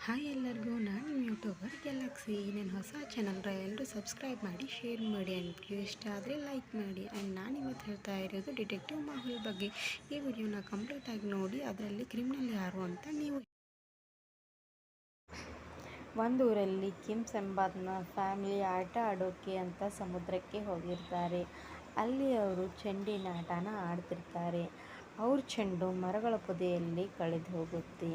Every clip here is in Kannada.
ಹಾಯ್ ಎಲ್ಲರಿಗೂ, ನಾನು ನಿಮ್ಮ ಯೂಟ್ಯೂಬರ್ ಗ್ಯಾಲಕ್ಸಿ. ನನ್ನ ಹೊಸ ಚಾನಲ್ನ ಎಲ್ಲರೂ ಸಬ್ಸ್ಕ್ರೈಬ್ ಮಾಡಿ, ಶೇರ್ ಮಾಡಿ ಆ್ಯಂಡ್ ವಿಡಿಯೋ ಇಷ್ಟ ಆದರೆ ಲೈಕ್ ಮಾಡಿ. ಆ್ಯಂಡ್ ನಾನು ಇವತ್ತು ಹೇಳ್ತಾ ಇರೋದು ಡಿಟೆಕ್ಟಿವ್ ಮಾಹುಲ್ ಬಗ್ಗೆ. ಈ ವಿಡಿಯೋನ ಕಂಪ್ಲೀಟಾಗಿ ನೋಡಿ, ಅದರಲ್ಲಿ ಕ್ರಿಮಿನಲ್ ಯಾರು ಅಂತ ನೀವು. ಒಂದೂರಲ್ಲಿ ಕಿಮ್ಸ್ ಎಂಬಾತನ ಫ್ಯಾಮಿಲಿ ಆಟ ಆಡೋಕೆ ಅಂತ ಸಮುದ್ರಕ್ಕೆ ಹೋಗಿರ್ತಾರೆ. ಅಲ್ಲಿ ಅವರು ಚೆಂಡಿನ ಆಟನ ಆಡ್ತಿರ್ತಾರೆ. ಅವ್ರ ಚೆಂಡು ಮರಗಳ ಪೊದೆಯಲ್ಲಿ ಕಳೆದು ಹೋಗುತ್ತೆ.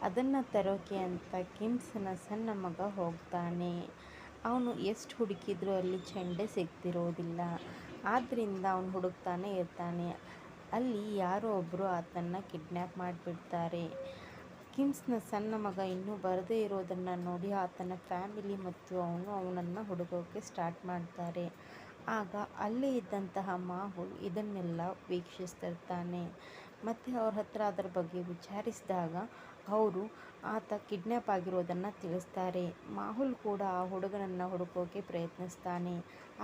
ಅದನ್ನು ತರೋಕೆ ಅಂತ ಕಿಮ್ಸ್ನ ಸಣ್ಣ ಮಗ ಹೋಗ್ತಾನೆ. ಅವನು ಎಷ್ಟು ಹುಡುಕಿದ್ರೂ ಅಲ್ಲಿ ಚೆಂಡೆ ಸಿಗ್ತಿರೋದಿಲ್ಲ. ಆದ್ದರಿಂದ ಅವನು ಹುಡುಕ್ತಾನೆ ಇರ್ತಾನೆ. ಅಲ್ಲಿ ಯಾರೋ ಒಬ್ಬರು ಆತನ್ನು ಕಿಡ್ನ್ಯಾಪ್ ಮಾಡಿಬಿಡ್ತಾರೆ. ಕಿಮ್ಸ್ನ ಸಣ್ಣ ಮಗ ಇನ್ನೂ ಬರದೇ ಇರೋದನ್ನು ನೋಡಿ ಆತನ ಫ್ಯಾಮಿಲಿ ಮತ್ತು ಅವನನ್ನು ಹುಡುಕೋಕೆ ಸ್ಟಾರ್ಟ್ ಮಾಡ್ತಾರೆ. ಆಗ ಅಲ್ಲೇ ಇದ್ದಂತಹ ಮಾಹುಲ್ ಇದನ್ನೆಲ್ಲ ವೀಕ್ಷಿಸ್ತಿರ್ತಾನೆ. ಮತ್ತು ಅವ್ರ ಹತ್ರ ಅದರ ಬಗ್ಗೆ ವಿಚಾರಿಸಿದಾಗ ಅವರು ಆತ ಕಿಡ್ನ್ಯಾಪ್ ಆಗಿರೋದನ್ನು ತಿಳಿಸ್ತಾರೆ. ಮಾಹುಲ್ ಕೂಡ ಆ ಹುಡುಗನನ್ನು ಹುಡುಕೋಕೆ ಪ್ರಯತ್ನಿಸ್ತಾನೆ.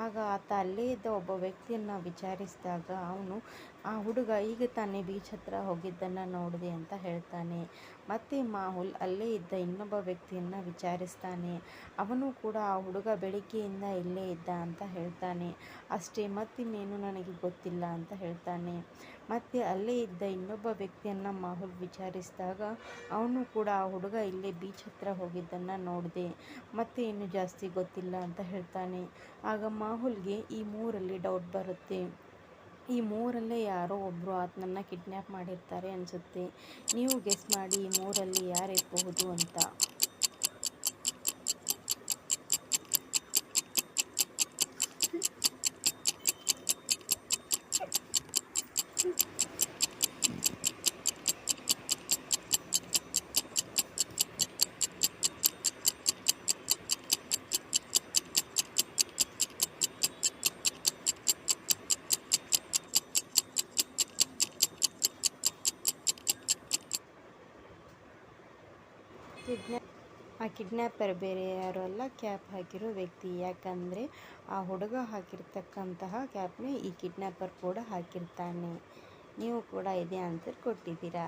ಆಗ ಆತ ಅಲ್ಲೇ ಇದ್ದ ಒಬ್ಬ ವ್ಯಕ್ತಿಯನ್ನು ವಿಚಾರಿಸಿದಾಗ ಅವನು ಆ ಹುಡುಗ ಈಗ ತಾನೇ ಬೀಚ್ ಹತ್ರ ಹೋಗಿದ್ದನ್ನು ನೋಡಿದೆ ಅಂತ ಹೇಳ್ತಾನೆ. ಮತ್ತು ಮಾಹುಲ್ ಅಲ್ಲೇ ಇದ್ದ ಇನ್ನೊಬ್ಬ ವ್ಯಕ್ತಿಯನ್ನು ವಿಚಾರಿಸ್ತಾನೆ. ಅವನು ಕೂಡ ಆ ಹುಡುಗ ಬೆಳಿಗ್ಗೆಯಿಂದ ಇಲ್ಲೇ ಇದ್ದ ಅಂತ ಹೇಳ್ತಾನೆ. ಅಷ್ಟೇ, ಮತ್ತಿನ್ನೇನು ನನಗೆ ಗೊತ್ತಿಲ್ಲ ಅಂತ ಹೇಳ್ತಾನೆ. ಮತ್ತು ಅಲ್ಲೇ ಇದ್ದ ಇನ್ನೊಬ್ಬ ವ್ಯಕ್ತಿಯನ್ನು ಮಾಹುಲ್ ವಿಚಾರಿಸಿದಾಗ ಅವನು ಕೂಡ ಆ ಹುಡುಗ ಇಲ್ಲೇ ಬೀಚ್ ಹತ್ರ ಹೋಗಿದ್ದನ್ನು ನೋಡಿದೆ, ಮತ್ತು ಇನ್ನೂ ಜಾಸ್ತಿ ಗೊತ್ತಿಲ್ಲ ಅಂತ ಹೇಳ್ತಾನೆ. ಆಗ ಮಾಹುಲ್ಗೆ ಈ ಮೂರಲ್ಲಿ ಡೌಟ್ ಬರುತ್ತೆ. ಈ ಮೂರಲ್ಲೇ ಯಾರೋ ಒಬ್ಬರು ಆತನನ್ನು ಕಿಡ್ನ್ಯಾಪ್ ಮಾಡಿರ್ತಾರೆ ಅನಿಸುತ್ತೆ. ನೀವು ಗೆಸ್ ಮಾಡಿ ಈ ಮೂರಲ್ಲಿ ಯಾರಿರಬಹುದು ಅಂತ. ಆ ಕಿಡ್ನ್ಯಾಪರ್ ಬೇರೆ ಯಾರು ಅಲ್ಲ, ಕ್ಯಾಪ್ ಹಾಕಿರೋ ವ್ಯಕ್ತಿ. ಯಾಕಂದರೆ ಆ ಹುಡುಗ ಹಾಕಿರ್ತಕ್ಕಂತಹ ಕ್ಯಾಪ್ನೇ ಈ ಕಿಡ್ನ್ಯಾಪರ್ ಕೂಡ ಹಾಕಿರ್ತಾನೆ. ನೀವು ಕೂಡ ಇದೇ ಆನ್ಸರ್ ಕೊಟ್ಟಿದ್ದೀರಾ.